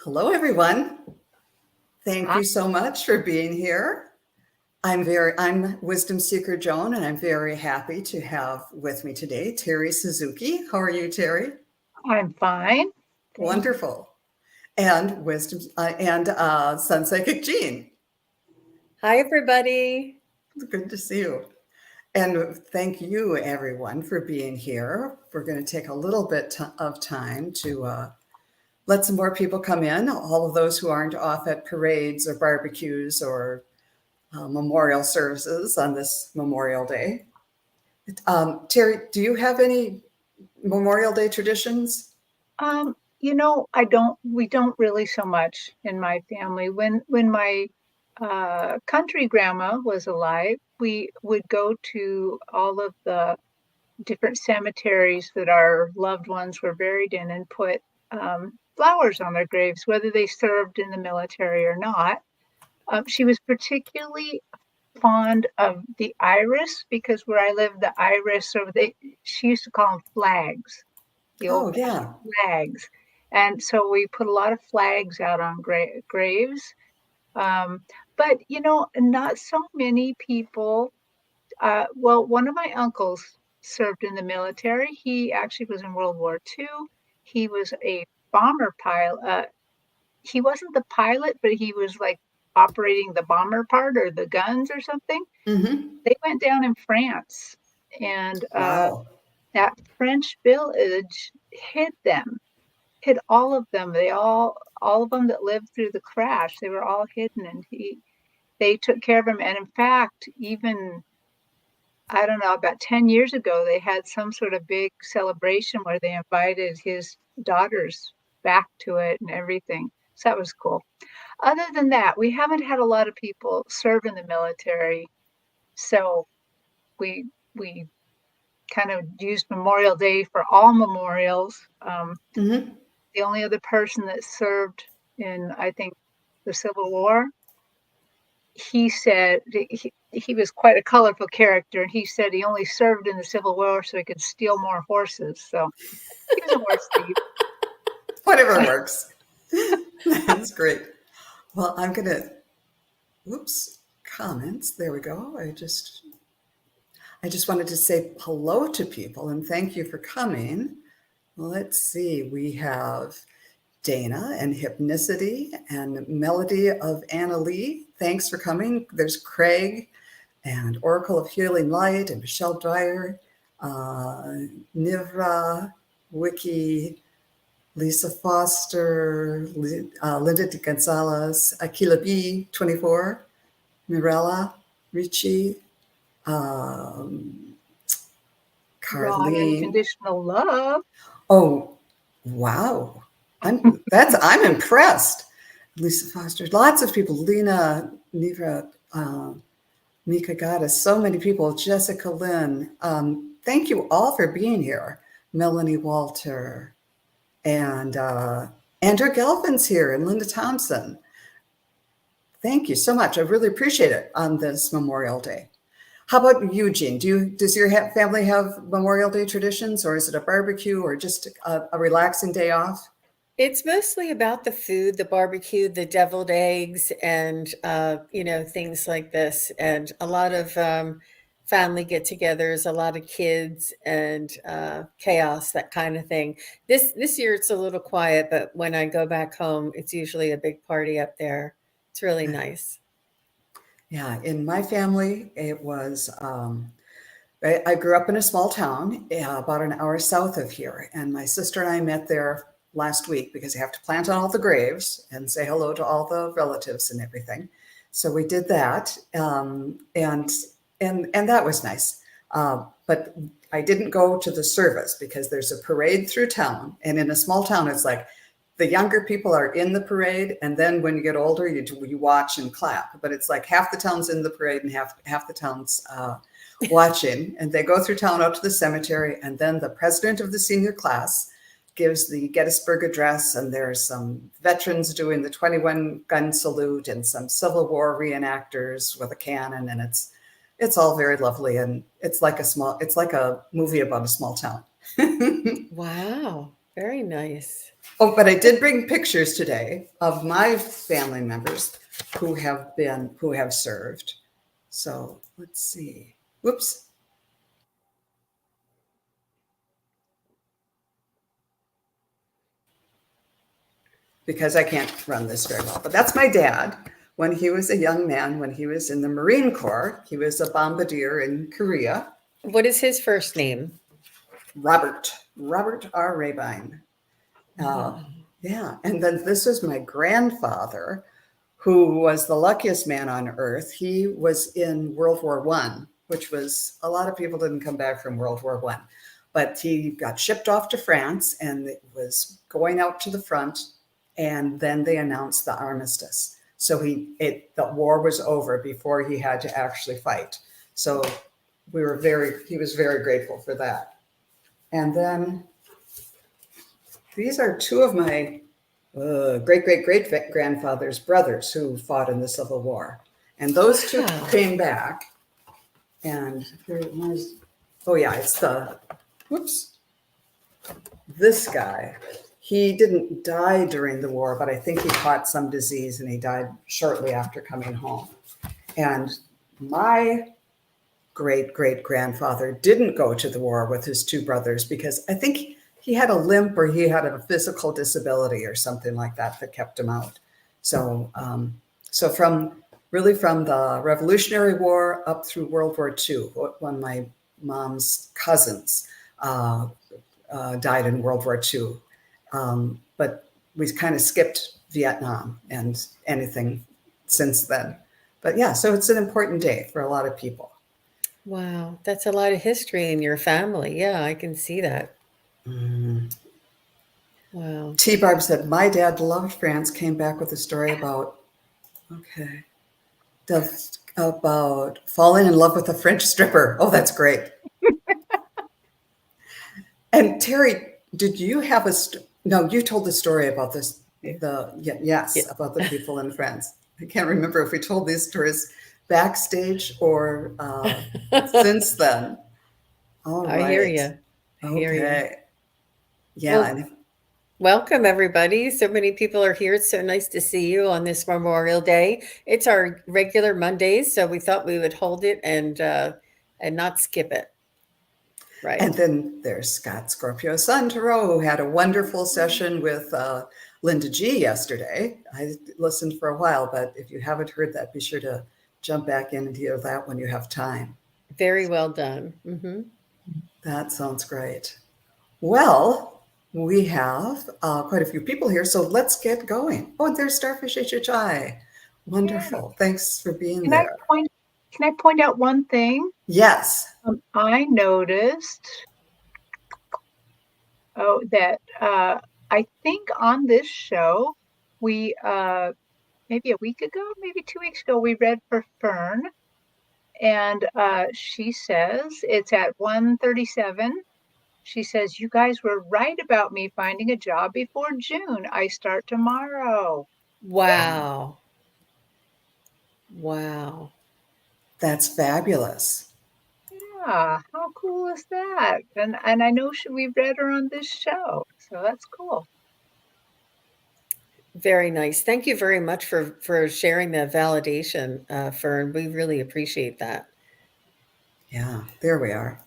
Hello, everyone. Thank Hi, you so much for being here. I'm Wisdom Seeker Joan, and I'm very happy to have with me today Terry Suzuki. How are you, Terry? I'm fine. Thank you. Wonderful. And Sun Psychic Jean. Hi, everybody. Good to see you. And thank you, everyone, for being here. We're going to take a little bit of time to let some more people come in. All of those who aren't off at parades or barbecues or memorial services on this Memorial Day. Terry, do you have any Memorial Day traditions? We don't really so much in my family. When my country grandma was alive, we would go to all of the different cemeteries that our loved ones were buried in and put flowers on their graves, whether they served in the military or not. She was particularly fond of the iris because where I live, the iris, or she used to call them flags, the Oh, old-fashioned yeah. flags. And so we put a lot of flags out on graves. Um, but, not so many people. Well, one of my uncles served in the military. He actually was in World War II. He was a bomber pilot. He wasn't the pilot, but he was like operating the bomber part or the guns or something. Mm-hmm. They went down in France, and Wow. that French village hid them, hid all of them. All of them that lived through the crash, they were all hidden, and they took care of him. And in fact, even I don't know, about 10 years ago, they had some sort of big celebration where they invited his daughters back to it and everything. So that was cool. Other than that, we haven't had a lot of people serve in the military, so we kind of used Memorial Day for all memorials. Mm-hmm. The only other person that served in, I think, the Civil War, he said he was quite a colorful character, and he said he only served in the Civil War so he could steal more horses. So he was a horse thief. Whatever works. That's great. Well, I'm going to, whoops, comments. There we go. I just wanted to say hello to people and thank you for coming. Let's see. We have Dana and Hypnicity and Melody of Anna Lee. Thanks for coming. There's Craig and Oracle of Healing Light and Michelle Dwyer, Nivra, Wiki, Lisa Foster, Linda de Gonzalez, Akila B, 24, Mirella, Ricci, um, Raw Carlene. unconditional love. Oh, wow. I'm impressed. Lisa Foster, lots of people, Lena, Nivra, Mika Gaddis, so many people, Jessica Lynn. Thank you all for being here. Melanie Walter and Andrew Gelfin's here and Linda Thompson. Thank you so much. I really appreciate it on this Memorial Day. How about you, Jean? Does your family have Memorial Day traditions, or is it a barbecue, or just a relaxing day off? It's mostly about the food, the barbecue, the deviled eggs, and things like this, and a lot of family get-togethers, a lot of kids, and chaos, that kind of thing. This year it's a little quiet, but when I go back home, it's usually a big party up there. It's really nice. Yeah, in my family, it was. I grew up in a small town about an hour south of here, and my sister and I met there last week because you have to plant all the graves and say hello to all the relatives and everything. So we did that, and that was nice. But I didn't go to the service because there's a parade through town, and in a small town, it's like the younger people are in the parade, and then when you get older, you watch and clap. But it's like half the town's in the parade and half the town's watching, and they go through town out to the cemetery, and then the president of the senior class gives the Gettysburg Address, and there's some veterans doing the 21 gun salute and some Civil War reenactors with a cannon, and it's all very lovely, and it's like a movie about a small town. Wow. Very nice. Oh, but I did bring pictures today of my family members who have served. So let's see. Whoops. Because I can't run this very well. But that's my dad. When he was a young man, when he was in the Marine Corps, he was a bombardier in Korea. What is his first name? Robert R. Rabine. Yeah. And then this was my grandfather, who was the luckiest man on earth. He was in World War I, which was, a lot of people didn't come back from World War I. But he got shipped off to France and it was going out to the front. And then they announced the armistice. So the war was over before he had to actually fight. So he was very grateful for that. And then these are two of my great grandfather's brothers who fought in the Civil War. And those two came back. And this guy. He didn't die during the war, but I think he caught some disease and he died shortly after coming home. And my great-great-grandfather didn't go to the war with his two brothers because I think he had a limp or he had a physical disability or something like that kept him out. So, from the Revolutionary War up through World War II, when my mom's cousins died in World War II. But we kind of skipped Vietnam and anything since then. But yeah, so it's an important day for a lot of people. Wow, that's a lot of history in your family. Yeah, I can see that. Wow. T. Barb said, my dad loved France, came back with a story about falling in love with a French stripper. Oh, that's great. And Terry, did you have no, you told the story about this, about the people in France. I can't remember if we told these stories backstage or since then. All right. I hear you. Okay. Yeah. Well, welcome, everybody. So many people are here. It's so nice to see you on this Memorial Day. It's our regular Mondays, so we thought we would hold it and not skip it. Right. And then there's Scott Scorpio Sun Tarot, who had a wonderful session with Linda G yesterday. I listened for a while, but if you haven't heard that, be sure to jump back in and hear that when you have time. Very well done. Mm-hmm. That sounds great. Well, we have quite a few people here, so let's get going. Oh, and there's Starfish HHI. Wonderful. Yeah. Thanks for being there. Can I point out one thing? Yes. I noticed that I think on this show, we maybe a week ago, maybe 2 weeks ago, we read for Fern. And she says it's at 1:37. She says, you guys were right about me finding a job before June. I start tomorrow. Wow. Wow. That's fabulous. Yeah, how cool is that? And I know we read her on this show, so that's cool. Very nice. Thank you very much for sharing that validation, Fern. We really appreciate that. Yeah, there we are.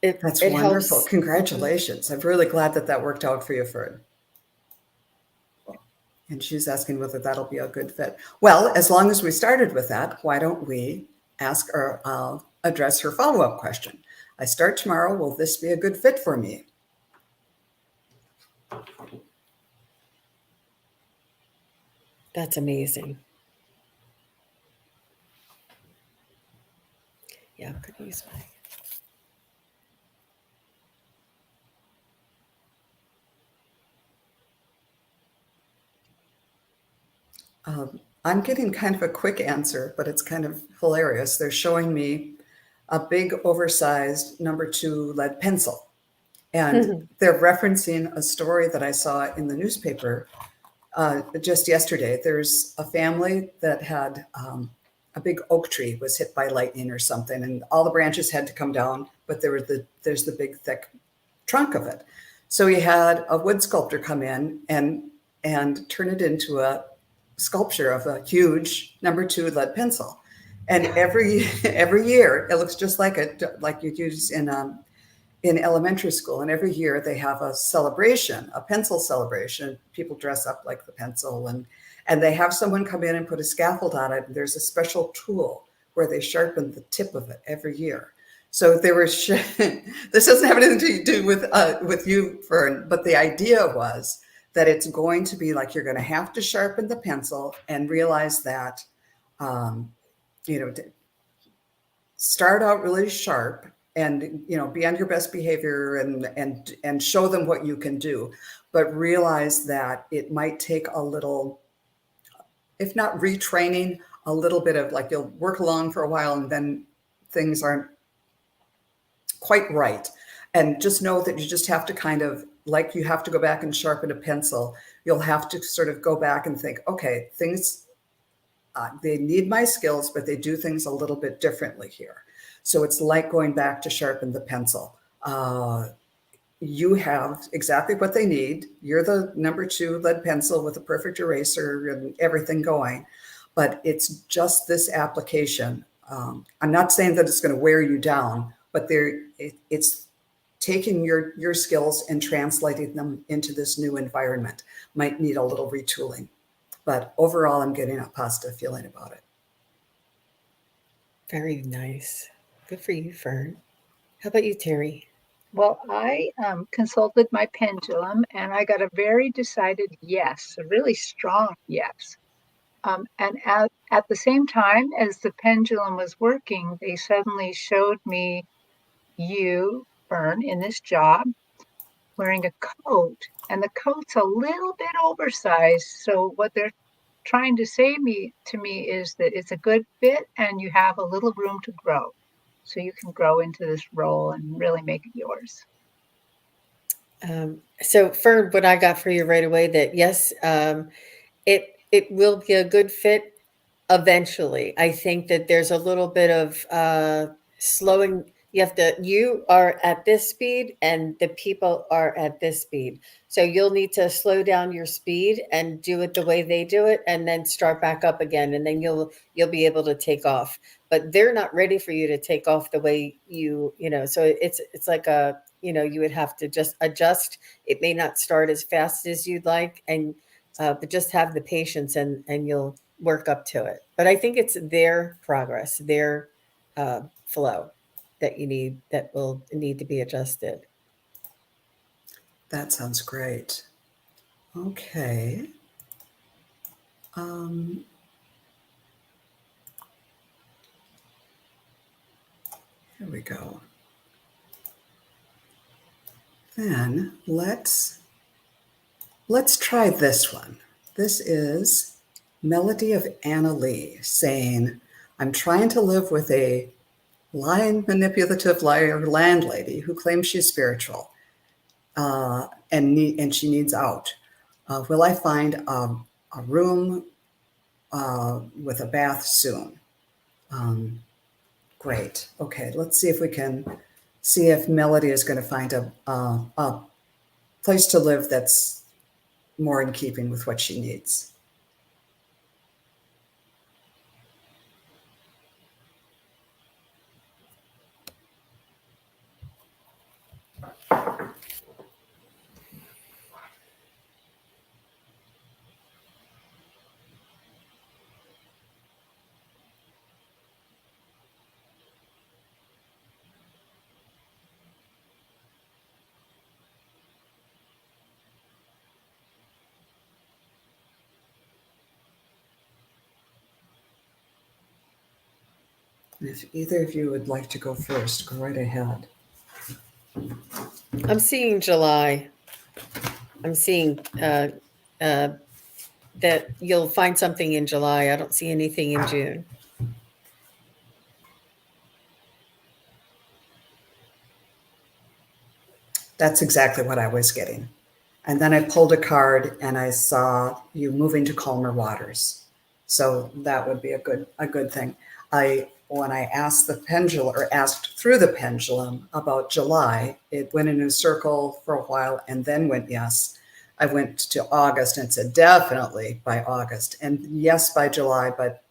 That's wonderful. Helps. Congratulations. I'm really glad that worked out for you, Fern. And she's asking whether that'll be a good fit. Well, as long as we started with that, why don't we ask or address her follow-up question? I start tomorrow. Will this be a good fit for me? That's amazing. Yeah, I'm going to use my... I'm getting kind of a quick answer, but it's kind of hilarious. They're showing me a big oversized #2 lead pencil. And they're referencing a story that I saw in the newspaper just yesterday. There's a family that had a big oak tree was hit by lightning or something, and all the branches had to come down, but there's the big thick trunk of it. So he had a wood sculptor come in and turn it into a sculpture of a huge #2 lead pencil. And every year it looks just like you'd use in elementary school. And every year they have a celebration, a pencil celebration. People dress up like the pencil, and they have someone come in and put a scaffold on it. And there's a special tool where they sharpen the tip of it every year. So they were. This doesn't have anything to do with you, Fern, but the idea was that it's going to be like you're going to have to sharpen the pencil and realize that, start out really sharp and be on your best behavior and show them what you can do, but realize that it might take a little, if not retraining, a little bit of like you'll work along for a while and then things aren't quite right. And just know that you just have to kind of, like you have to go back and sharpen a pencil, you'll have to sort of go back and think, okay, things, they need my skills, but they do things a little bit differently here. So it's like going back to sharpen the pencil. You have exactly what they need. You're the #2 lead pencil with a perfect eraser and everything going, but it's just this application. I'm not saying that it's going to wear you down, but it's taking your skills and translating them into this new environment. Might need a little retooling, but overall, I'm getting a positive feeling about it. Very nice. Good for you, Fern. How about you, Terry? Well, I consulted my pendulum and I got a very decided yes, a really strong yes. And at the same time as the pendulum was working, they suddenly showed me you, Fern, in this job wearing a coat, and the coat's a little bit oversized. So what they're trying to say to me is that it's a good fit and you have a little room to grow. So you can grow into this role and really make it yours. So Fern, what I got for you right away, that yes, it will be a good fit eventually. I think that there's a little bit of slowing. You are at this speed and the people are at this speed. So you'll need to slow down your speed and do it the way they do it, and then start back up again. And then you'll be able to take off. But they're not ready for you to take off the way so it's like you would have to just adjust. It may not start as fast as you'd like, and but just have the patience and you'll work up to it. But I think it's their progress, their flow that will need to be adjusted. That sounds great. Okay. Here we go. Then let's try this one. This is Melody of Anna Lee saying, I'm trying to live with a lying, manipulative liar landlady who claims she's spiritual and she needs out. Will I find a room with a bath soon? Great. Okay, let's see if we can see if Melody is going to find a place to live that's more in keeping with what she needs. And if either of you would like to go first, go right ahead. I'm seeing July. I'm seeing that you'll find something in July. I don't see anything in June. That's exactly what I was getting. And then I pulled a card and I saw you moving to calmer waters. So that would be a good thing. when I asked the pendulum or asked through the pendulum about July, it went in a circle for a while and then went yes. I went to August and it said definitely by August and yes by July, but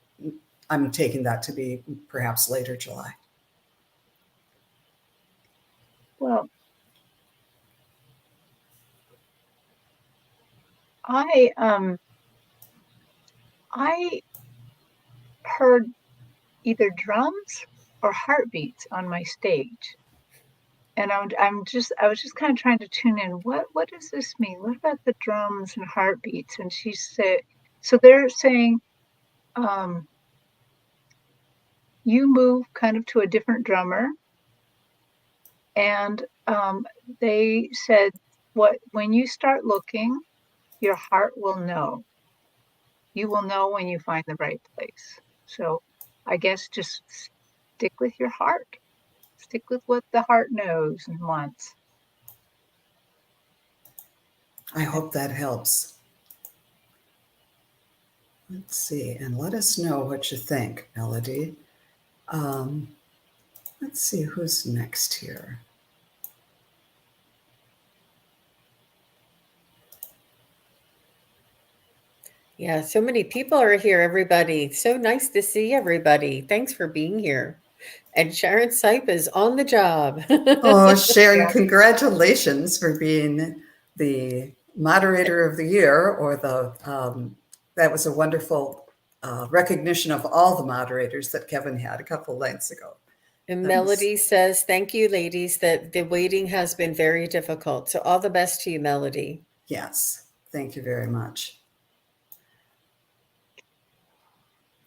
I'm taking that to be perhaps later July. Well, I heard either drums or heartbeats on my stage. And I was just kind of trying to tune in. What does this mean? What about the drums and heartbeats? And she said, so they're saying, um, you move kind of to a different drummer. And they said, when you start looking, your heart will know. You will know when you find the right place. So I guess just stick with your heart. Stick with what the heart knows and wants. I hope that helps. Let's see, and let us know what you think, Melody. Let's see who's next here. Yeah, so many people are here, everybody. So nice to see everybody. Thanks for being here. And Sharon Sipe is on the job. Oh, Sharon, Yeah. congratulations for being the moderator of the year, or that was a wonderful recognition of all the moderators that Kevin had a couple of nights ago. And That was, Melody says, thank you, ladies, that the waiting has been very difficult. So all the best to you, Melody. yes, thank you very much.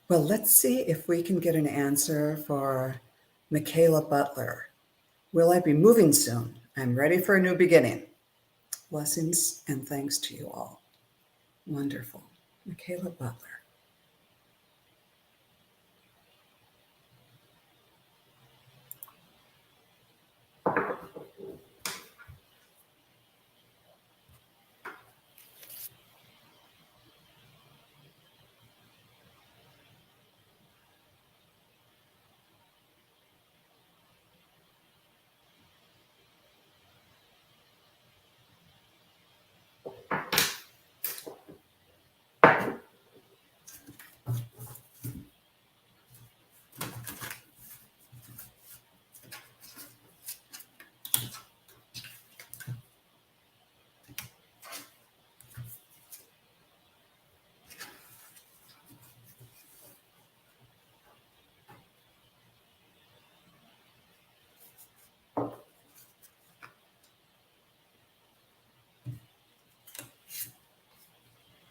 Well, let's see if we can get an answer for Michaela Butler. Will I be moving soon? I'm ready for a new beginning. Blessings and thanks to you all. Wonderful. Michaela Butler.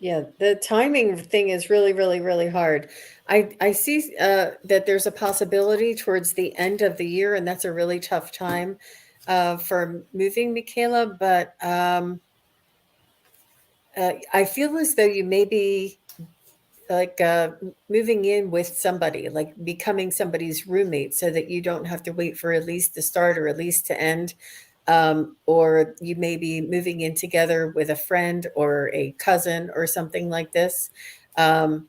Yeah, the timing thing is really, really, really hard. I see that there's a possibility towards the end of the year, and that's a really tough time for moving, Michaela. But I feel as though you may be like moving in with somebody, like becoming somebody's roommate, so that you don't have to wait for a lease to start or a lease to end. Or you may be moving in together with a friend or a cousin or something like this. Um,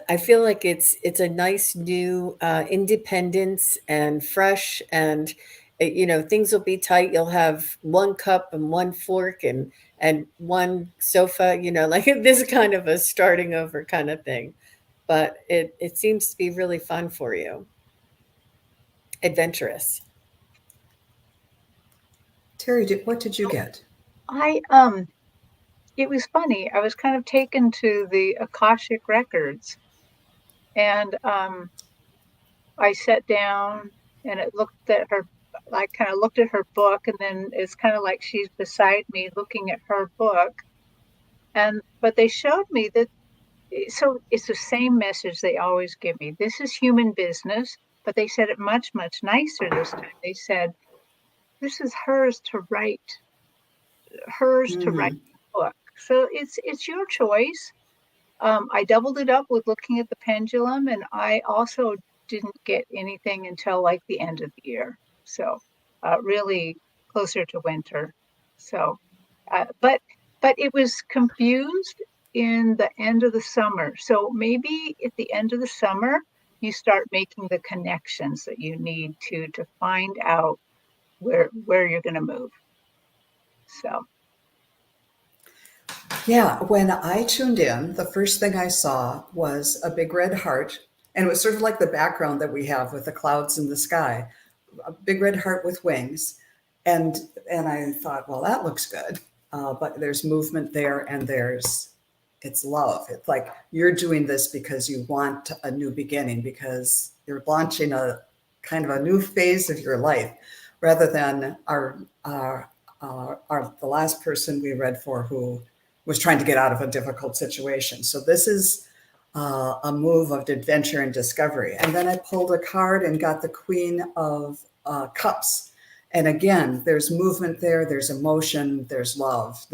I feel like it's a nice new independence and fresh, and things will be tight. You'll have one cup and one fork and one sofa. Like this kind of a starting over kind of thing. But it seems to be really fun for you, adventurous. Terry, what did you get? I it was funny. I was kind of taken to the Akashic records, and I sat down and it looked at her. I kind of looked at her book, and then it's kind of like she's beside me looking at her book. And but they showed me that, so it's the same message they always give me. This is human business, but they said it much, much nicer this time. They said, this is hers to write Mm-hmm. the book. So it's your choice. I doubled it up with looking at the pendulum, and I also didn't get anything until like the end of the year. So really closer to winter. So, but it was confused in the end of the summer. So maybe at the end of the summer, you start making the connections that you need to find out where you're going to move. So Yeah, when I tuned in, the first thing I saw was a big red heart, and it was sort of like the background that we have with the clouds in the sky, a big red heart with wings, and I thought, well, that looks good, but there's movement there, and it's love. It's like you're doing this because you want a new beginning, because you're launching a kind of a new phase of your life, rather than the last person we read for who was trying to get out of a difficult situation. So this is a move of adventure and discovery. And then I pulled a card and got the Queen of Cups. And again, there's movement there, there's emotion, there's love,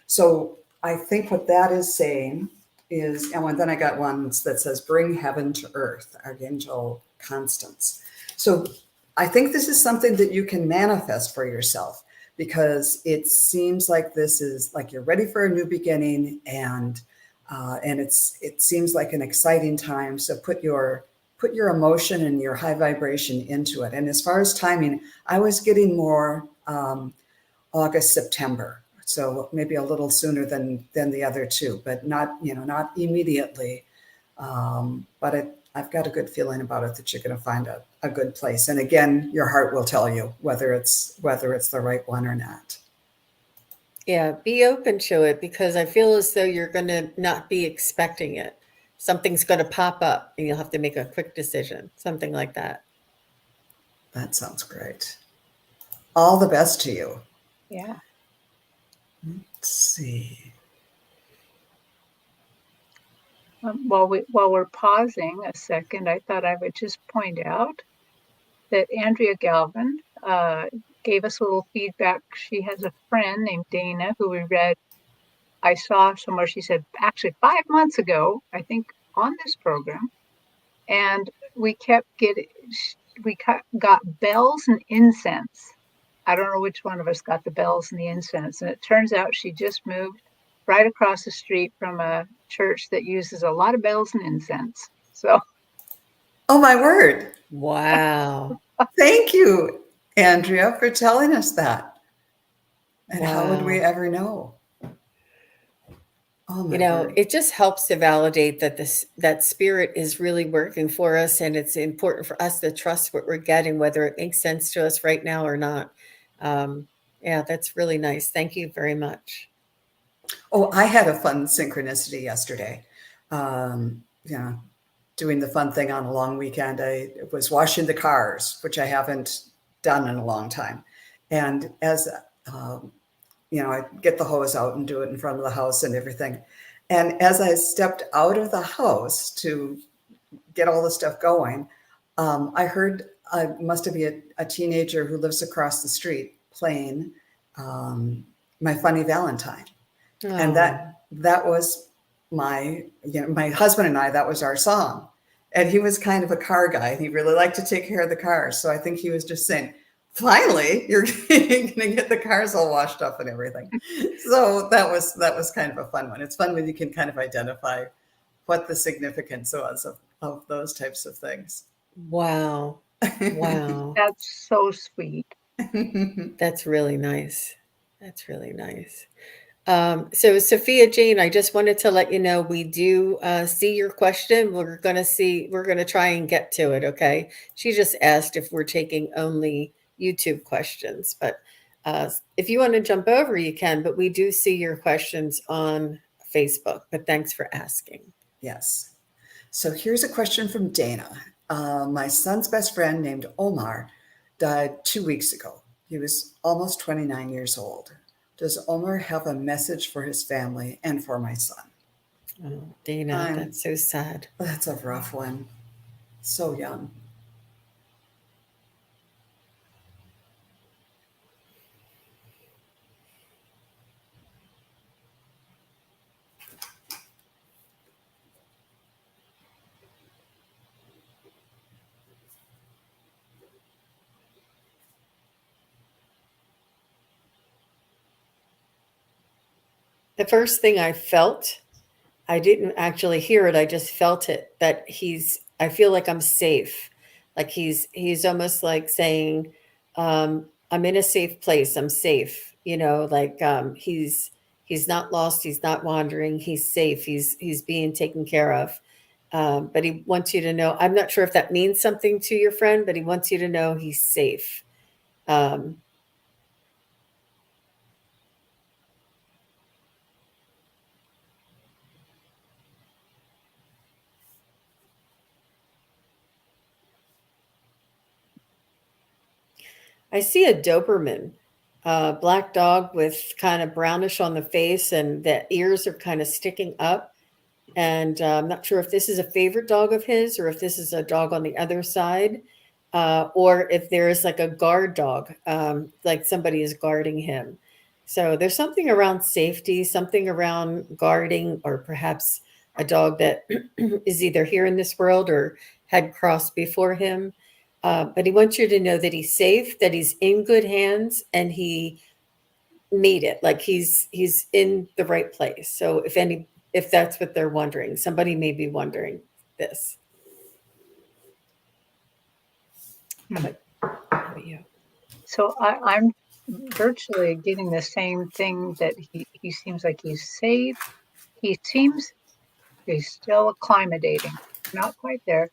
so I think what that is saying is, and then I got one that says, bring heaven to earth, Archangel Constance. So I think this is something that you can manifest for yourself, because it seems like this is like you're ready for a new beginning, and it seems like an exciting time. So put your emotion and your high vibration into it. And as far as timing, I was getting more August, September. So maybe a little sooner than the other two, but not immediately. But I've got a good feeling about it, that you're going to find a good place. And again, your heart will tell you whether it's the right one or not. Yeah, be open to it, because I feel as though you're going to not be expecting it. Something's going to pop up and you'll have to make a quick decision, something like that. That sounds great. All the best to you. yeah. Let's see. While we're pausing a second, I thought I would just point out that Andrea Galvin gave us a little feedback. She has a friend named Dana who we read. I saw somewhere, she said, actually 5 months ago, I think, on this program, and we got bells and incense. I don't know which one of us got the bells and the incense, and it turns out she just moved right across the street from a church that uses a lot of bells and incense. So, Oh, my word. Wow. Thank you, Andrea, for telling us that. And how would we Wow. ever know? Oh, my word. It just helps to validate that that spirit is really working for us, and it's important for us to trust what we're getting, whether it makes sense to us right now or not. Yeah, that's really nice. Thank you very much. Oh, I had a fun synchronicity yesterday. Doing the fun thing on a long weekend. I was washing the cars, which I haven't done in a long time. And as I get the hose out and do it in front of the house and everything. And as I stepped out of the house to get all the stuff going, I heard must have been a teenager who lives across the street playing My Funny Valentine. And Oh, that was my husband and I, that was our song. And he was kind of a car guy. He really liked to take care of the cars. So I think he was just saying, finally, you're going to get the cars all washed up and everything. So that was kind of a fun one. It's fun when you can kind of identify what the significance was of those types of things. wow. Wow. that's so sweet. That's really nice. That's really nice. So Sophia Jane, I just wanted to let you know we do see your question. We're going to try and get to it. Okay. She just asked if we're taking only YouTube questions, but if you want to jump over, you can, but we do see your questions on Facebook, but thanks for asking. Yes. So here's a question from Dana. My son's best friend named Omar died 2 weeks ago. He was almost 29 years old. Does Omar have a message for his family and for my son? Oh, Dana, that's so sad. That's a rough one. So young. The first thing I felt, I didn't actually hear it, I just felt it, that I feel like I'm safe. Like he's almost like saying, I'm in a safe place. I'm safe. Like he's not lost. He's not wandering. He's safe. He's being taken care of. But he wants you to know. I'm not sure if that means something to your friend, but he wants you to know he's safe. Um, I see a Doberman, black dog with kind of brownish on the face, and the ears are kind of sticking up. And I'm not sure if this is a favorite dog of his or if this is a dog on the other side, or if there is like a guard dog, like somebody is guarding him. So there's something around safety, something around guarding, or perhaps a dog that is either here in this world or had crossed before him. But he wants you to know that he's safe, that he's in good hands, and he made it. Like he's in the right place. So if that's what they're wondering, somebody may be wondering this. How about you? So I'm virtually getting the same thing, that he seems like he's safe. He seems he's still acclimating, not quite there.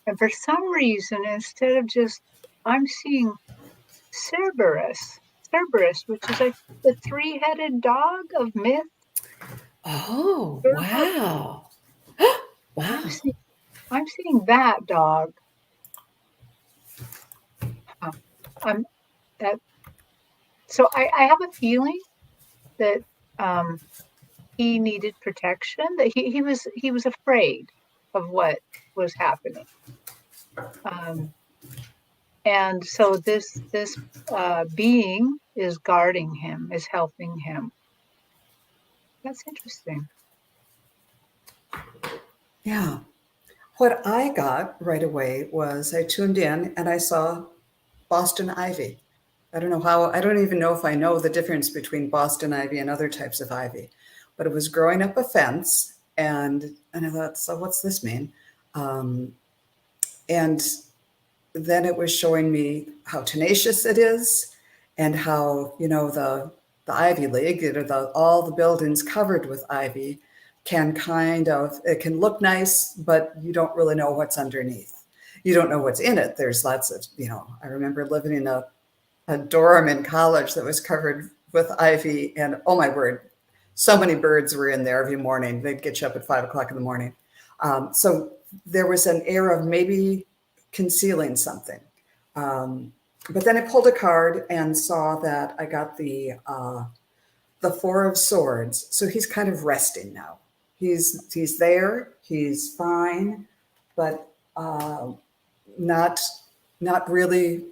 And for some reason, instead of just, I'm seeing Cerberus, which is like the three-headed dog of myth. Oh, wow. Wow. I'm seeing that dog. I'm that. So I have a feeling that he needed protection. That he was afraid of what was happening. And so this being is guarding him, is helping him. That's interesting. Yeah. What I got right away was I tuned in and I saw Boston ivy. I don't even know if I know the difference between Boston ivy and other types of ivy, but it was growing up a fence. And I thought, so what's this mean? And then it was showing me how tenacious it is and how, the Ivy League, all the buildings covered with ivy it can look nice, but you don't really know what's underneath. You don't know what's in it. There's lots of, I remember living in a dorm in college that was covered with ivy, and oh my word, so many birds were in there every morning. They'd get you up at 5 o'clock in the morning. So there was an air of maybe concealing something. But then I pulled a card and saw that I got the Four of Swords. So he's kind of resting now. He's there. He's fine, but not really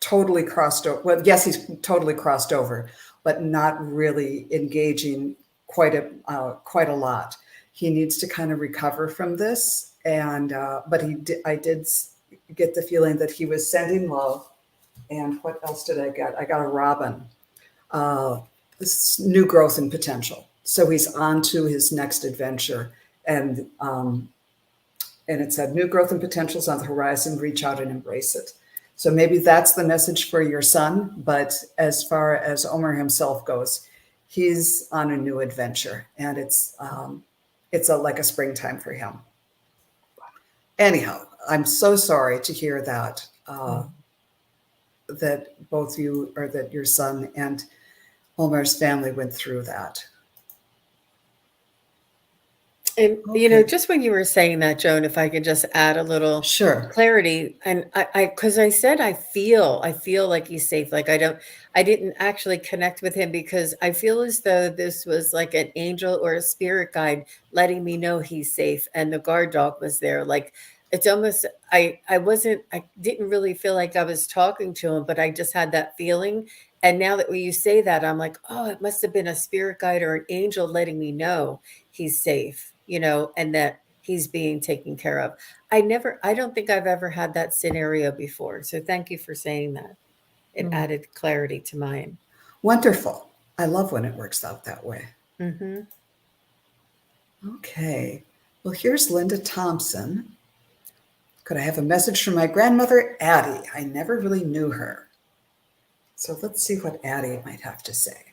totally crossed over. Well, yes, he's totally crossed over, but not really engaging quite a lot. He needs to kind of recover from this, and but I did get the feeling that he was sending love. And what else did I get? I got a robin. This new growth and potential. So he's on to his next adventure, and it said new growth and potentials on the horizon. Reach out and embrace it. So maybe that's the message for your son. But as far as Omer himself goes, he's on a new adventure, and it's like a springtime for him. Anyhow, I'm so sorry to hear that that both you, or that your son and Omer's family went through that. And Okay. just when you were saying that, Joan, if I could just add a little Sure. clarity, and because I said I feel like he's safe. Like I didn't actually connect with him because I feel as though this was like an angel or a spirit guide letting me know he's safe, and the guard dog was there. Like it's almost I didn't really feel like I was talking to him, but I just had that feeling. And now that when you say that, I'm like, oh, it must have been a spirit guide or an angel letting me know he's safe, and that he's being taken care of. I don't think I've ever had that scenario before. So thank you for saying that. It added clarity to mine. Wonderful. I love when it works out that way. Mm-hmm. Okay. Well, here's Linda Thompson. Could I have a message from my grandmother, Addie? I never really knew her. So let's see what Addie might have to say.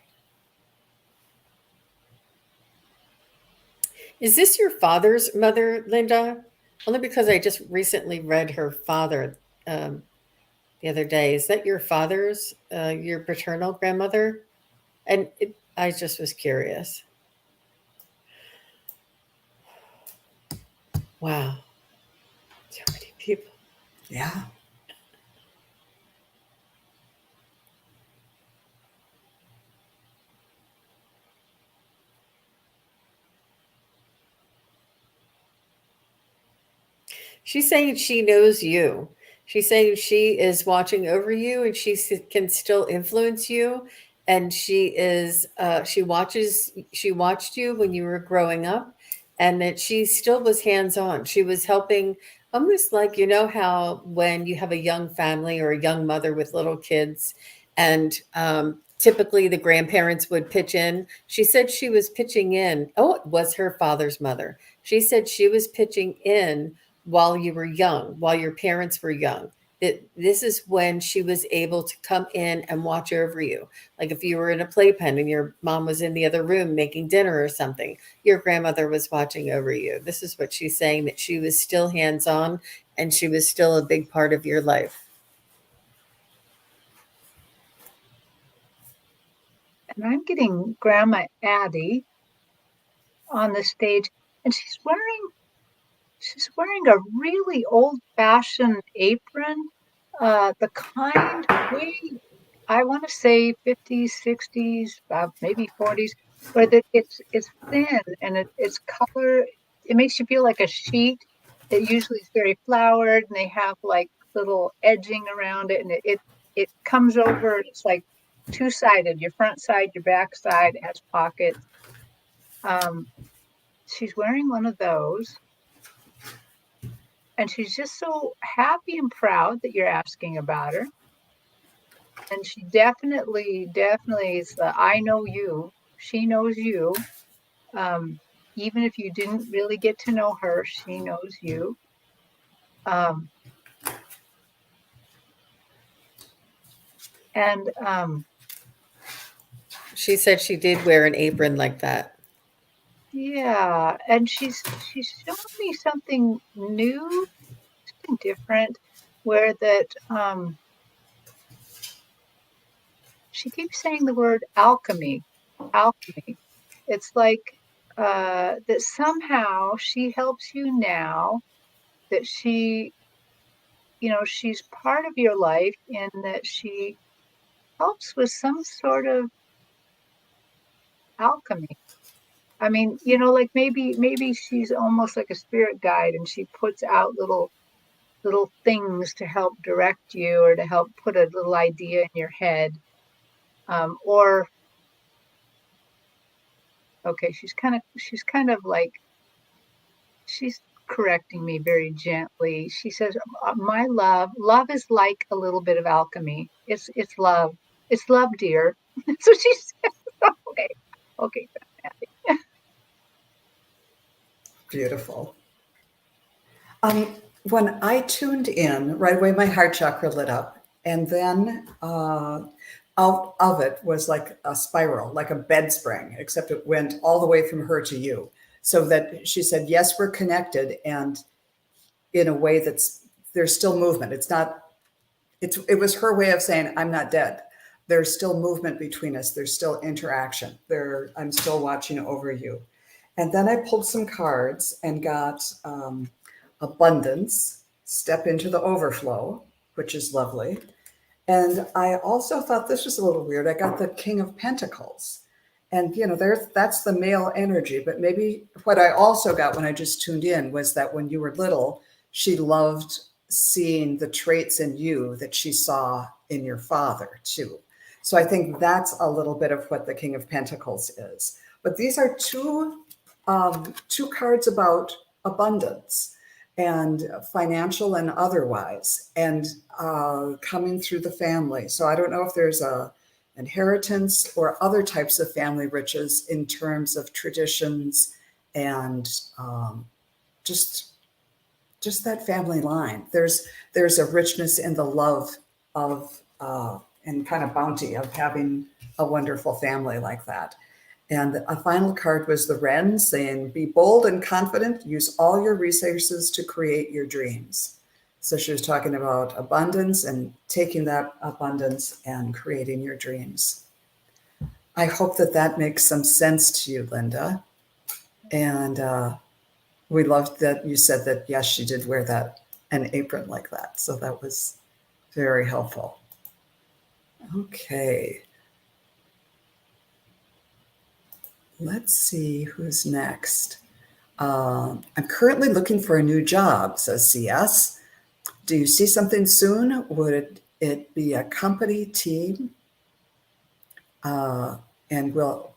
Is this your father's mother, Linda? Only because I just recently read her father the other day. Is that your father's, your paternal grandmother? And I just was curious. Wow. So many people. Yeah. She's saying she knows you. She's saying she is watching over you and can still influence you. And she watched you when you were growing up, and that she still was hands on. She was helping, almost like, you know, how when you have a young family or a young mother with little kids, and typically the grandparents would pitch in. She said she was pitching in. Oh, it was her father's mother. She said she was pitching in while you were young, while your parents were young. This is when she was able to come in and watch over you. Like if you were in a playpen and your mom was in the other room making dinner or something, your grandmother was watching over you. This is what she's saying, that she was still hands on and she was still a big part of your life. And I'm getting Grandma Addie on the stage, and she's wearing a really old-fashioned apron, the kind way, I want to say 50s, 60s, maybe 40s, where it's thin and it's color. It makes you feel like a sheet. It usually is very flowered, and they have like little edging around it, and it comes over. It's like two-sided, your front side, your back side. It has pockets. Um, she's wearing one of those, and she's just so happy and proud that you're asking about her. And she definitely is the I know you. She knows you. Um, Even if you didn't really get to know her, she knows you. Um, and She said she did wear an apron like that. Yeah, and she's showing me something new, something different, where that she keeps saying the word alchemy, alchemy. It's like that somehow she helps you now, that she's part of your life in that she helps with some sort of alchemy. I mean, like maybe she's almost like a spirit guide and she puts out little things to help direct you or to help put a little idea in your head. Or okay, she's kind of like she's correcting me very gently. She says, "My love is like a little bit of alchemy. It's love. It's love, dear." So she says, "Okay, okay." Beautiful. When I tuned in, right away my heart chakra lit up. And then out of it was like a spiral, like a bed spring, except it went all the way from her to you. So that she said, yes, we're connected. And in a way there's still movement. It was her way of saying, I'm not dead. There's still movement between us. There's still interaction. I'm still watching over you. And then I pulled some cards and got abundance, step into the overflow, which is lovely. And I also thought this was a little weird. I got the King of Pentacles. And, that's the male energy. But maybe what I also got when I just tuned in was that when you were little, she loved seeing the traits in you that she saw in your father, too. So I think that's a little bit of what the King of Pentacles is. But these are two cards about abundance and financial and otherwise, and coming through the family. So I don't know if there's a inheritance or other types of family riches in terms of traditions and just just that family line. There's a richness in the love of and kind of bounty of having a wonderful family like that. And a final card was the Wren saying, be bold and confident, use all your resources to create your dreams. So she was talking about abundance and taking that abundance and creating your dreams. I hope that that makes some sense to you, Linda. And we loved that you said that, yes, she did wear that, an apron like that. So that was very helpful. Okay. Let's see who's next. I'm currently looking for a new job, says CS. Do you see something soon? Would it be a company team? And will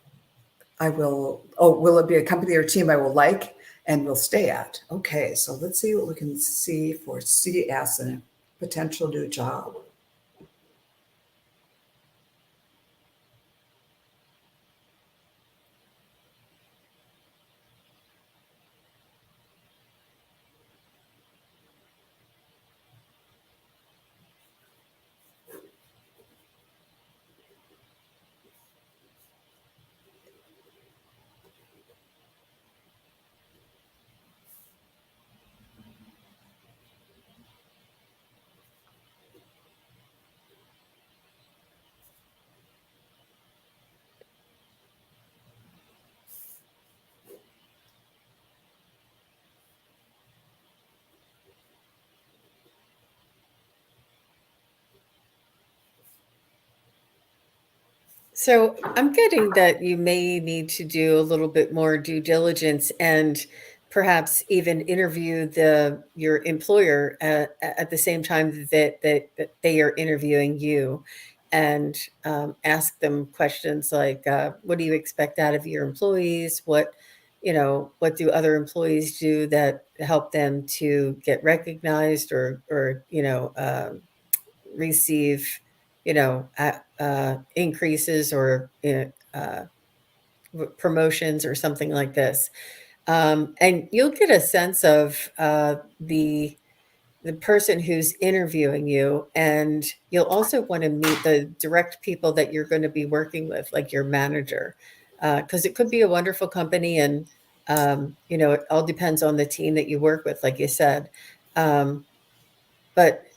it be a company or team I will like and will stay at? Okay, so let's see what we can see for CS and a potential new job. So I'm getting that you may need to do a little bit more due diligence and perhaps even interview your employer at the same time that they are interviewing you, and ask them questions like, what do you expect out of your employees? What do other employees do that help them to get recognized or receive increases or promotions or something like this. And you'll get a sense of the person who's interviewing you, and you'll also want to meet the direct people that you're going to be working with, like your manager, because it could be a wonderful company, and it all depends on the team that you work with, like you said. But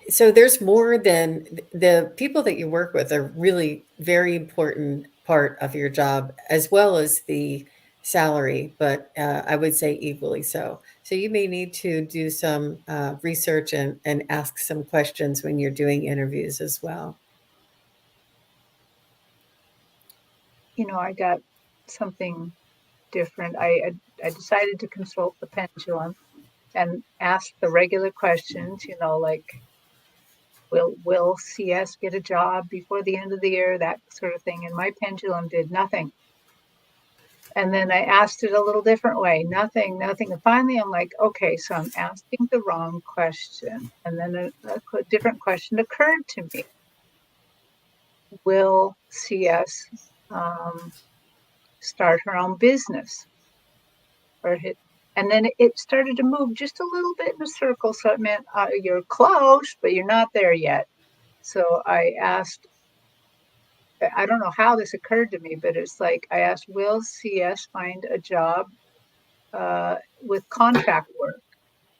so there's more than the people that you work with are really very important part of your job, as well as the salary, but I would say equally so. So you may need to do some research and ask some questions when you're doing interviews as well. I got something different. I decided to consult the pendulum and ask the regular questions, like, will CS get a job before the end of the year, that sort of thing. And my pendulum did nothing. And then I asked it a little different way, nothing. And finally, I'm like, okay, so I'm asking the wrong question. And then a different question occurred to me. Will CS start her own business? And then it started to move just a little bit in a circle. So it meant you're close, but you're not there yet. So I asked, I don't know how this occurred to me, but it's like I asked, will CS find a job with contract work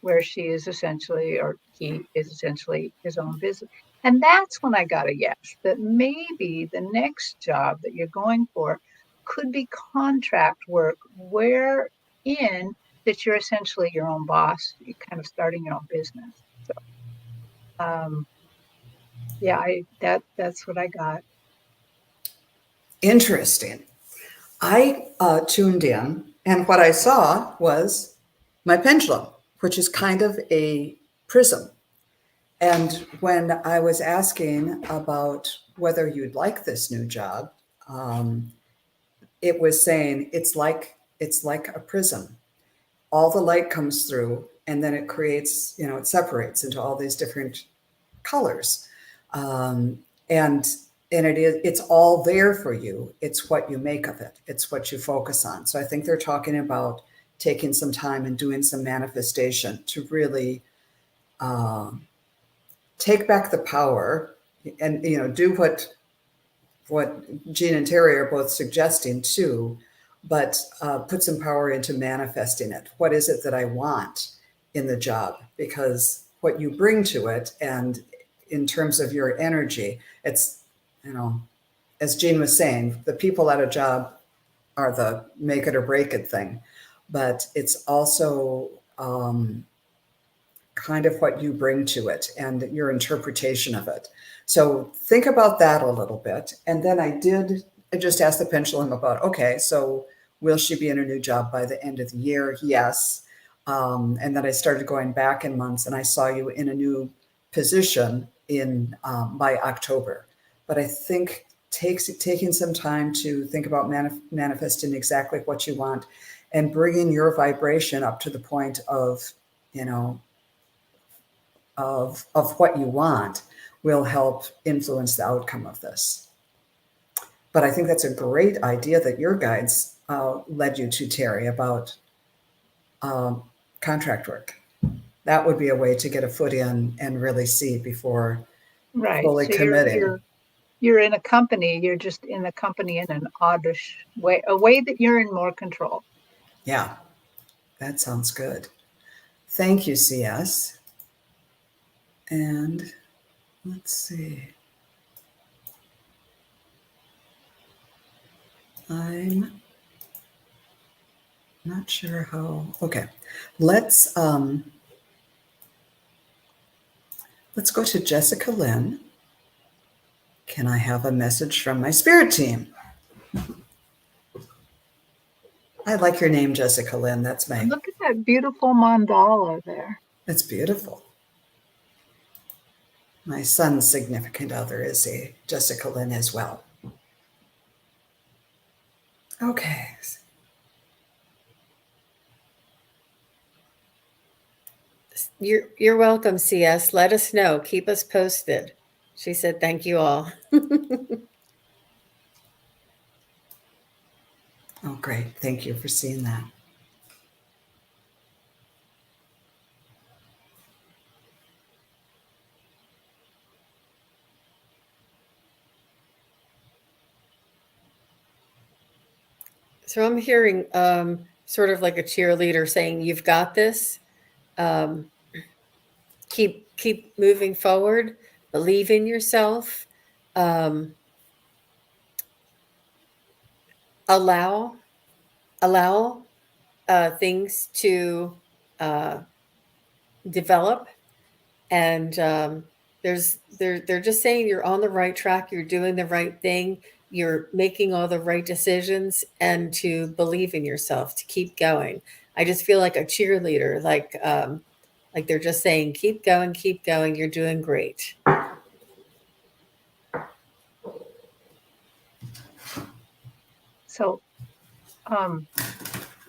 where she is essentially, or he is essentially his own business? And that's when I got a yes, that maybe the next job that you're going for could be contract work, wherein that you're essentially your own boss, you're kind of starting your own business. So, yeah, that's what I got. Interesting. I tuned in, and what I saw was my pendulum, which is kind of a prism. And when I was asking about whether you'd like this new job, it was saying it's like a prism. All the light comes through, and then it creates, it separates into all these different colors, and it's all there for you. It's what you make of it. It's what you focus on. So I think they're talking about taking some time and doing some manifestation to really take back the power and, do what Jean and Terry are both suggesting too, but put some power into manifesting it. What is it that I want in the job? Because what you bring to it, and in terms of your energy, it's, as Jean was saying, the people at a job are the make it or break it thing, but it's also kind of what you bring to it and your interpretation of it. So think about that a little bit. And then I just asked the pendulum about, okay, so will she be in a new job by the end of the year? Yes. And then I started going back in months, and I saw you in a new position in by October. But I think taking some time to think about manifesting exactly what you want and bringing your vibration up to the point of, of what you want will help influence the outcome of this. But I think that's a great idea that your guides led you to, Terry, about contract work. That would be a way to get a foot in and really see before fully So committing. you're in a company. You're just in the company in an oddish way, a way that you're in more control. Yeah, that sounds good. Thank you, CS. And let's see. I'm not sure how. Okay, let's go to Jessica Lynn. Can I have a message from my spirit team? I like your name, Jessica Lynn. That's my. Look at that beautiful mandala there. It's beautiful. My son's significant other is a Jessica Lynn as well. Okay. You're welcome, CS. Let us know. Keep us posted. She said, thank you all. Oh, great. Thank you for seeing that. So I'm hearing sort of like a cheerleader saying, you've got this. Keep moving forward. Believe in yourself. Allow things to develop, and they're just saying you're on the right track, you're doing the right thing, you're making all the right decisions, and to believe in yourself, to keep going. I just feel like a cheerleader, like they're just saying, keep going, you're doing great. So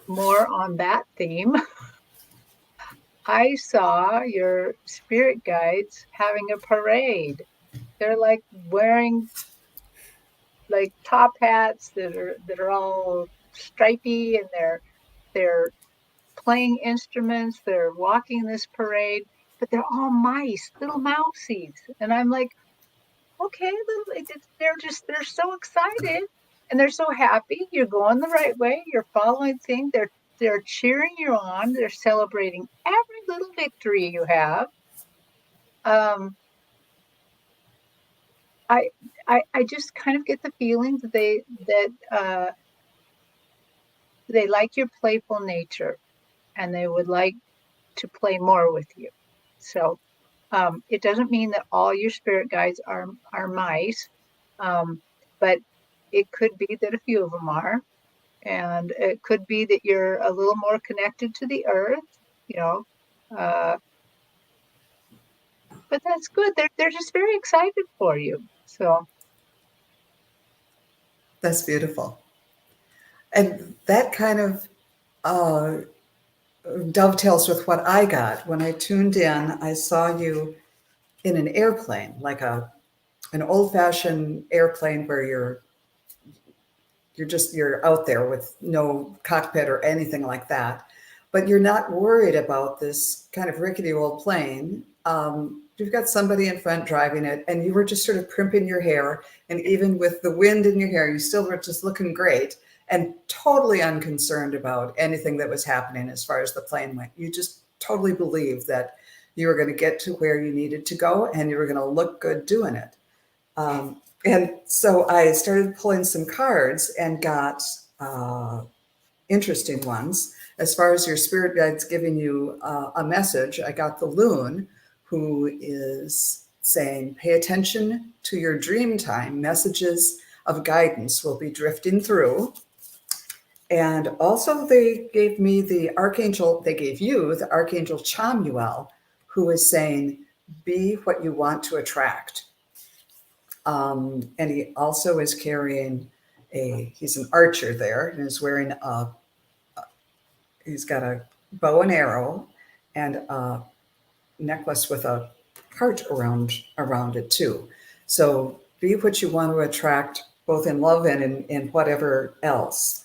more on that theme. I saw your spirit guides having a parade. They're like wearing like top hats that are all stripy, and they're playing instruments. They're walking this parade, but they're all mice, little mousies. And I'm like, okay, they're so excited and they're so happy. You're going the right way. You're following things. They're cheering you on. They're celebrating every little victory you have. I, I just kind of get the feeling that they like your playful nature, and they would like to play more with you. So it doesn't mean that all your spirit guides are mice, but it could be that a few of them are, and it could be that you're a little more connected to the earth, you know. But that's good. They're just very excited for you. So That's beautiful. And that kind of dovetails with what I got. When I tuned in, I saw you in an airplane, like an old-fashioned airplane where you're out there with no cockpit or anything like that. but you're not worried about this kind of rickety old plane. You've got somebody in front driving it, and you were just sort of primping your hair. And even with the wind in your hair, you still were just looking great and totally unconcerned about anything that was happening as far as the plane went. You just totally believed that you were going to get to where you needed to go and you were going to look good doing it. And so I started pulling some cards and got interesting ones. As far as your spirit guides giving you a message, I got the loon, who is saying, pay attention to your dream time. Messages of guidance will be drifting through. And also they gave me the archangel, they gave you the archangel Chamuel, who is saying, be what you want to attract. And he also is carrying he's an archer there and is wearing he's got a bow and arrow and a necklace with a heart around it too. So be what you want to attract, both in love and in whatever else.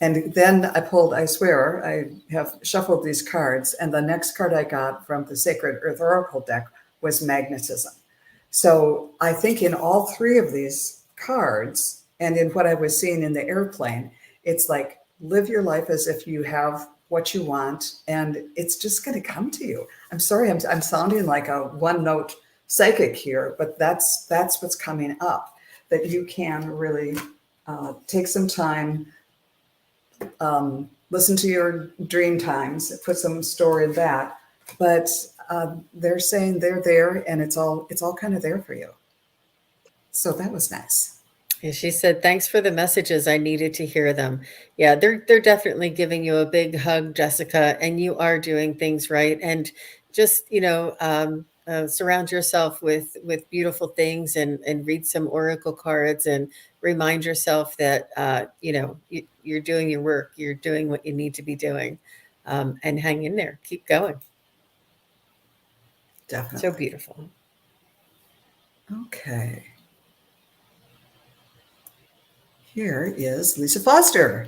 And then I swear, I have shuffled these cards, and the next card I got from the Sacred Earth Oracle deck was magnetism. So I think in all three of these cards, and in what I was seeing in the airplane, it's like live your life as if you have what you want, and it's just going to come to you. I'm sorry, I'm sounding like a one-note psychic here, but that's what's coming up. That you can really take some time, listen to your dream times, put some store in that. But they're saying they're there, and it's all kind of there for you. So that was nice. And she said, "Thanks for the messages. I needed to hear them." Yeah, they're definitely giving you a big hug, Jessica, and you are doing things right. And just surround yourself with beautiful things and read some oracle cards and remind yourself that you're doing your work. You're doing what you need to be doing, and hang in there. Keep going. Definitely. So beautiful. Okay. Here is Lisa Foster.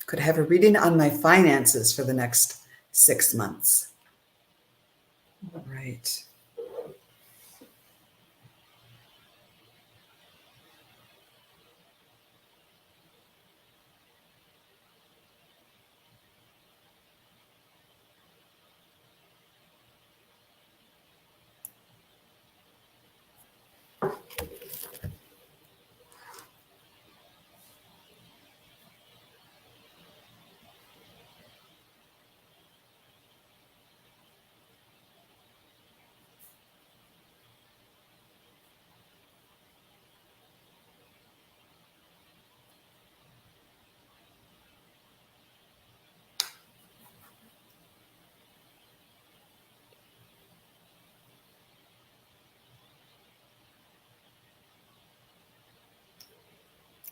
Could I have a reading on my finances for the next 6 months? All right.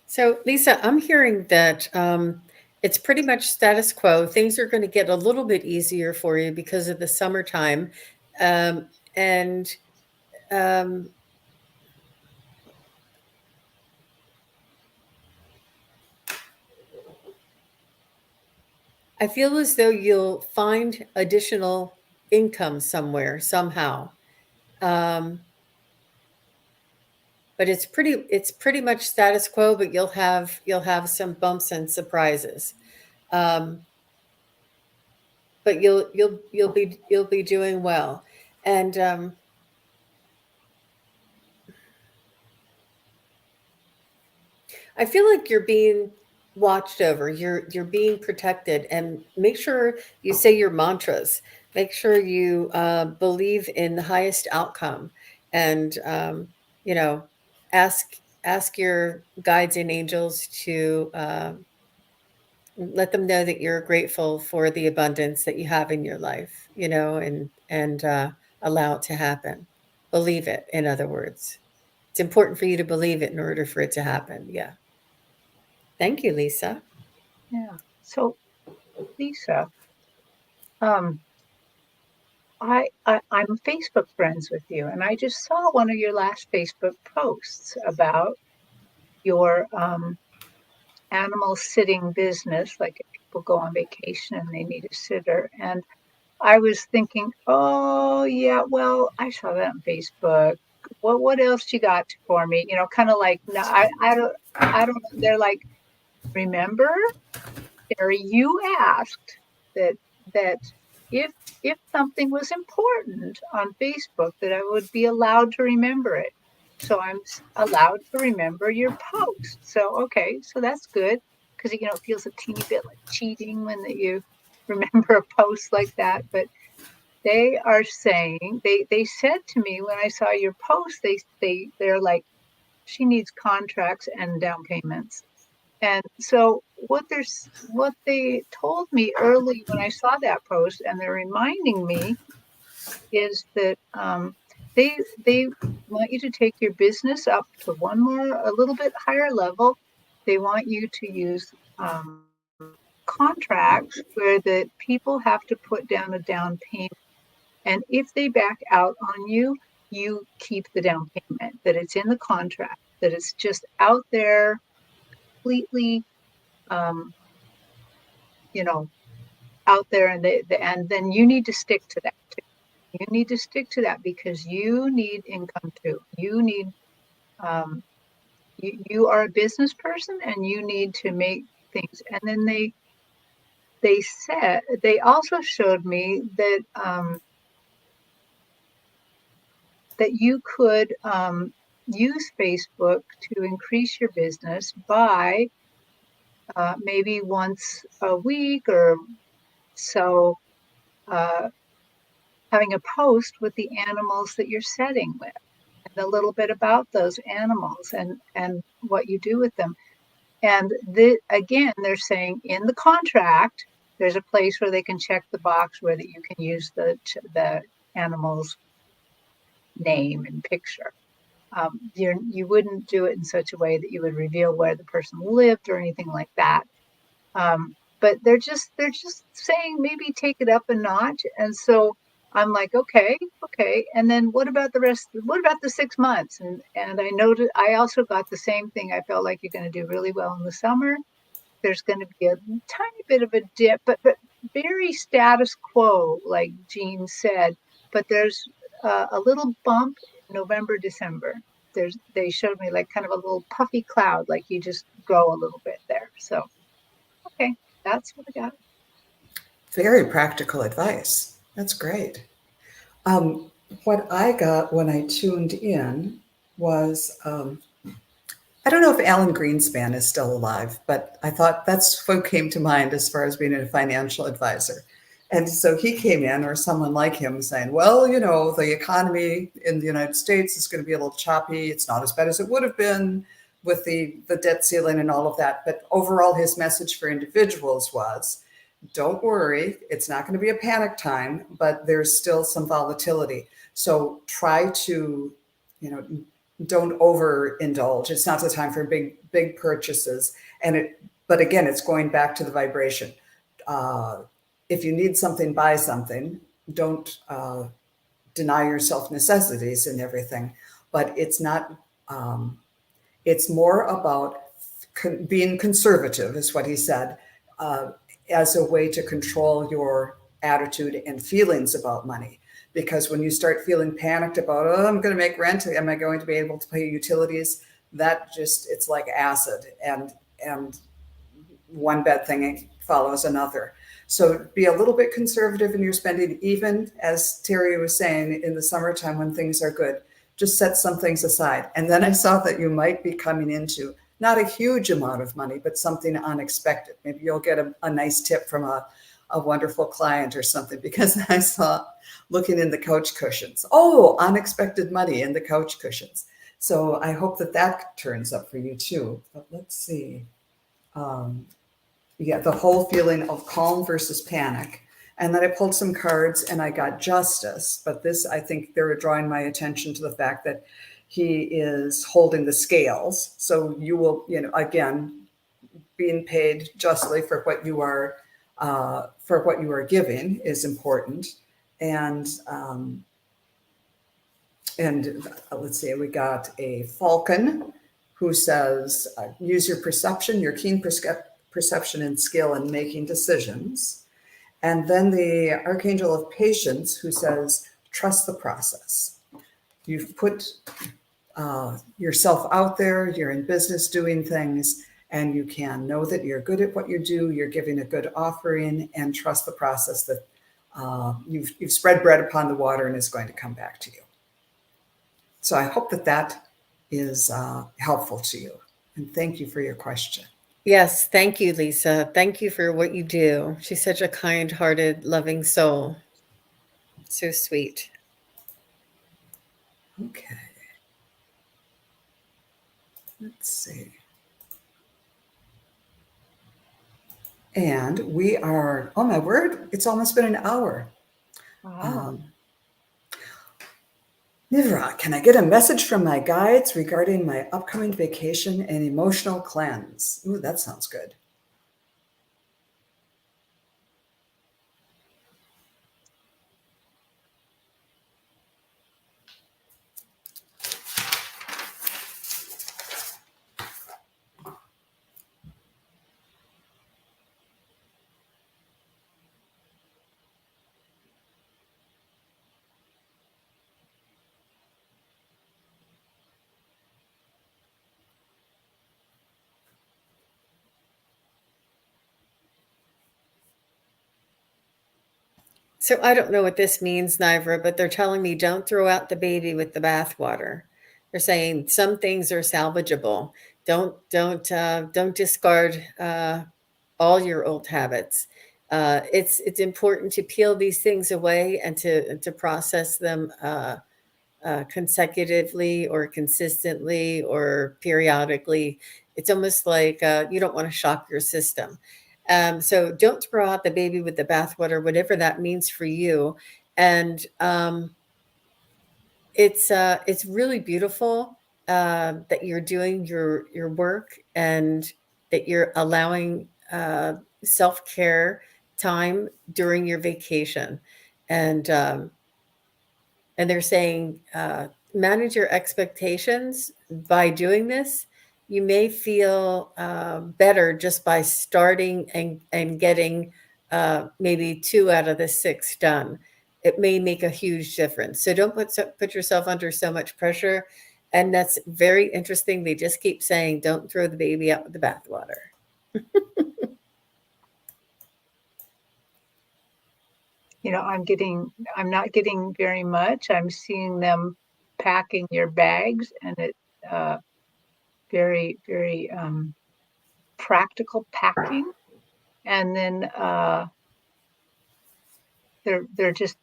So, Lisa, I'm hearing that it's pretty much status quo. Things are going to get a little bit easier for you because of the summertime. And um, I feel as though you'll find additional income somewhere, somehow. Um, but it's pretty much status quo, but you'll have some bumps and surprises. Um, but you'll be doing well. And I feel like you're being watched over. You're being protected, and make sure you say your mantras. Make sure you believe in the highest outcome, and you know, ask your guides and angels to let them know that you're grateful for the abundance that you have in your life. And allow it to happen. Believe it. In other words, it's important for you to believe it in order for it to happen. Yeah. Thank you, Lisa. Yeah. So, Lisa, I'm Facebook friends with you, and I just saw one of your last Facebook posts about your animal sitting business, like people go on vacation and they need a sitter. And I was thinking, oh yeah, well, I saw that on Facebook. What else you got for me? You know, kind of like, no, I don't know. They're like, remember, Terry, you asked that that if if something was important on Facebook, that I would be allowed to remember it. So I'm allowed to remember your post. So okay, so that's good because you know it feels a teeny bit like cheating when that you remember a post like that. But they are saying they said to me when I saw your post, they're like, she needs contracts and down payments. And so what they told me early when I saw that post, and they're reminding me, is that they want you to take your business up to a little bit higher level. They want you to use contracts where the people have to put down a down payment, and if they back out on you, you keep the down payment. That it's in the contract. That it's just out there completely. Um, you know, out there, and and then you need to stick to that too. You need to stick to that because you need income too. You need um, you are a business person and you need to make things. And then they said they also showed me that that you could use Facebook to increase your business by maybe once a week or so, uh, having a post with the animals that you're setting with and a little bit about those animals and what you do with them. And again, they're saying in the contract, there's a place where they can check the box where that you can use the animal's name and picture. You wouldn't do it in such a way that you would reveal where the person lived or anything like that. But they're just saying maybe take it up a notch. And so I'm like, okay. And then what about the rest? What about the 6 months? And I noted I also got the same thing. I felt like you're going to do really well in the summer. There's going to be a tiny bit of a dip, but very status quo, like Jean said. But there's a little bump in November, December. They showed me like kind of a little puffy cloud, like you just grow a little bit there. So okay, that's what I got. Very practical advice. That's great. What I got when I tuned in was I don't know if Alan Greenspan is still alive, but I thought that's what came to mind as far as being a financial advisor. And so he came in, or someone like him, saying, well, you know, the economy in the United States is going to be a little choppy. It's not as bad as it would have been with the debt ceiling and all of that. But overall, his message for individuals was, don't worry, it's not going to be a panic time, but there's still some volatility. So try to, you know, don't overindulge. It's not the time for big purchases. But again, it's going back to the vibration. If you need something, buy something. Don't deny yourself necessities and everything. But it's not. It's more about being conservative, is what he said, as a way to control your attitude and feelings about money. Because when you start feeling panicked about, oh, I'm going to make rent, am I going to be able to pay utilities? That just, it's like acid, and one bad thing follows another. So be a little bit conservative in your spending, even as Terry was saying, in the summertime when things are good. Just set some things aside. And then I saw that you might be coming into not a huge amount of money, but something unexpected. Maybe you'll get a nice tip from a wonderful client or something, because I saw looking in the couch cushions. Oh, unexpected money in the couch cushions. So I hope that turns up for you too. But let's see. You get the whole feeling of calm versus panic. And then I pulled some cards and I got justice. But this, I think they're drawing my attention to the fact that he is holding the scales. So you will, you know, again, being paid justly for what you are giving is important. And let's see, we got a falcon who says, use your perception, your keen perception and skill in making decisions. And then the Archangel of Patience, who says, trust the process. You've put yourself out there, you're in business doing things, and you can know that you're good at what you do, you're giving a good offering, and trust the process that you've spread bread upon the water and it's going to come back to you. So I hope that that is helpful to you. And thank you for your question. Yes, thank you, Lisa. Thank you for what you do. She's such a kind-hearted, loving soul. So sweet. Okay. Let's see. And we are, oh my word, it's almost been an hour. Wow. Nivra, can I get a message from my guides regarding my upcoming vacation and emotional cleanse? Ooh, that sounds good. So I don't know what this means, Nivra, but they're telling me don't throw out the baby with the bathwater. They're saying some things are salvageable. Don't discard all your old habits. It's important to peel these things away and to process them consecutively or consistently or periodically. It's almost like you don't want to shock your system. So don't throw out the baby with the bathwater, whatever that means for you. And it's really beautiful that you're doing your work and that you're allowing self-care time during your vacation. And they're saying manage your expectations by doing this. You may feel better just by starting and getting maybe 2 out of the 6 done. It may make a huge difference. So don't put yourself under so much pressure. And that's very interesting. They just keep saying, don't throw the baby out with the bathwater. I'm not getting very much. I'm seeing them packing your bags, and it very, very practical packing. And then they're just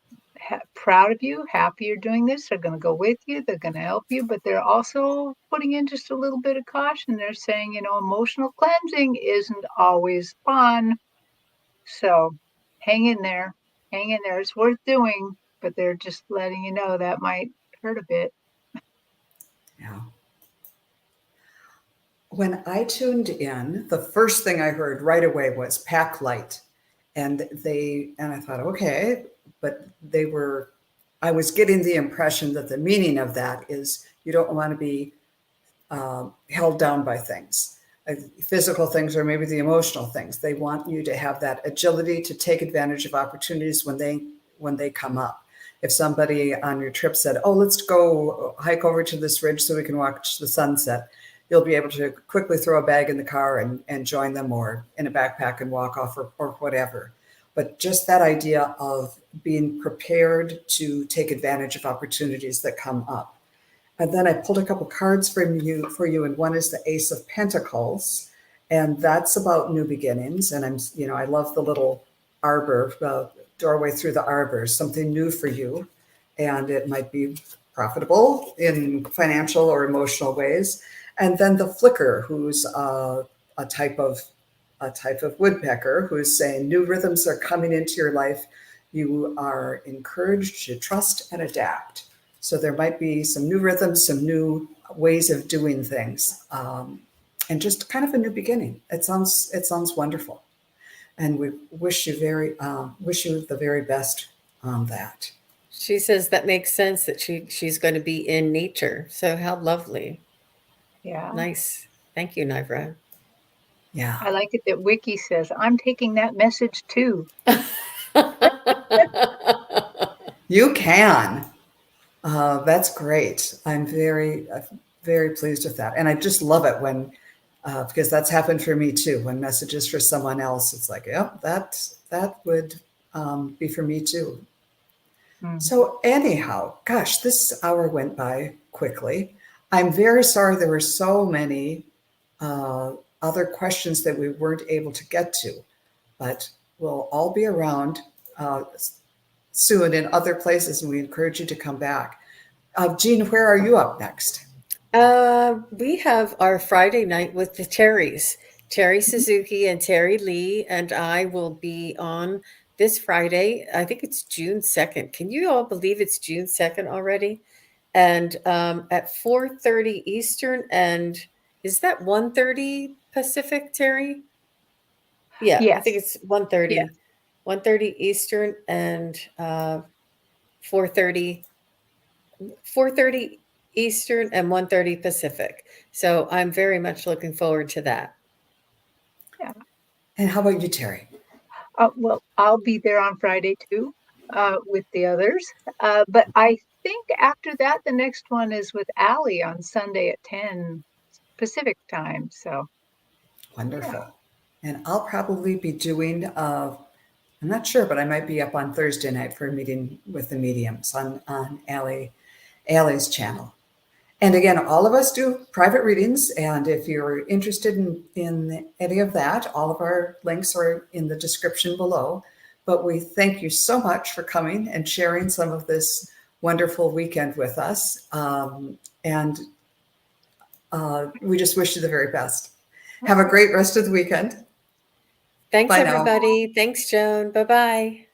proud of you, happy you're doing this. They're going to go with you. They're going to help you, but they're also putting in just a little bit of caution. They're saying, emotional cleansing isn't always fun. So hang in there. Hang in there. It's worth doing, but they're just letting you know that might hurt a bit. Yeah. When I tuned in, the first thing I heard right away was pack light. And I thought, okay, but I was getting the impression that the meaning of that is you don't want to be held down by things, physical things, or maybe the emotional things. They want you to have that agility to take advantage of opportunities when they come up. If somebody on your trip said, oh, let's go hike over to this ridge so we can watch the sunset, you'll be able to quickly throw a bag in the car and join them, or in a backpack and walk off, or whatever. But just that idea of being prepared to take advantage of opportunities that come up. And then I pulled a couple cards for you, and one is the Ace of Pentacles, and that's about new beginnings. And I love the little arbor, doorway through the arbor, something new for you, and it might be profitable in financial or emotional ways. And then the Flicker, who's a type of woodpecker, who's saying new rhythms are coming into your life. You are encouraged to trust and adapt. So there might be some new rhythms, some new ways of doing things, and just kind of a new beginning. It sounds wonderful, and we wish you the very best on that. She says that makes sense, that she's going to be in nature. So how lovely. Yeah. Nice. Thank you, Nivra. Yeah. I like it that Wiki says, I'm taking that message too. You can. That's great. I'm very pleased with that. And I just love it when, because that's happened for me too. When messages for someone else, it's like, yep, that would be for me too. Mm. So anyhow, gosh, this hour went by quickly. I'm very sorry there were so many other questions that we weren't able to get to, but we'll all be around soon in other places, and we encourage you to come back. Jean, where are you up next? We have our Friday night with the Terrys. Terry Suzuki and Terry Lee and I will be on this Friday. I think it's June 2nd. Can you all believe it's June 2nd already? And at 4:30 Eastern, and is that 1:30 Pacific, Terry? Yeah, I think Yes. it's 1:30. 1:30 Eastern and 4:30 4:30 Eastern and 1:30 Pacific. So I'm very much looking forward to that. Yeah. And how about you, Terry? Well, I'll be there on Friday too, with the others. But I think after that, the next one is with Allie on Sunday at 10 Pacific time. So, yeah. Wonderful. And I'll probably be doing, I'm not sure, but I might be up on Thursday night for a meeting with the mediums on Allie's channel. And again, all of us do private readings. And if you're interested in any of that, all of our links are in the description below. But we thank you so much for coming and sharing some of this wonderful weekend with us. And we just wish you the very best. Have a great rest of the weekend. Thanks, Bye now. everybody. Thanks, Joan. Bye bye.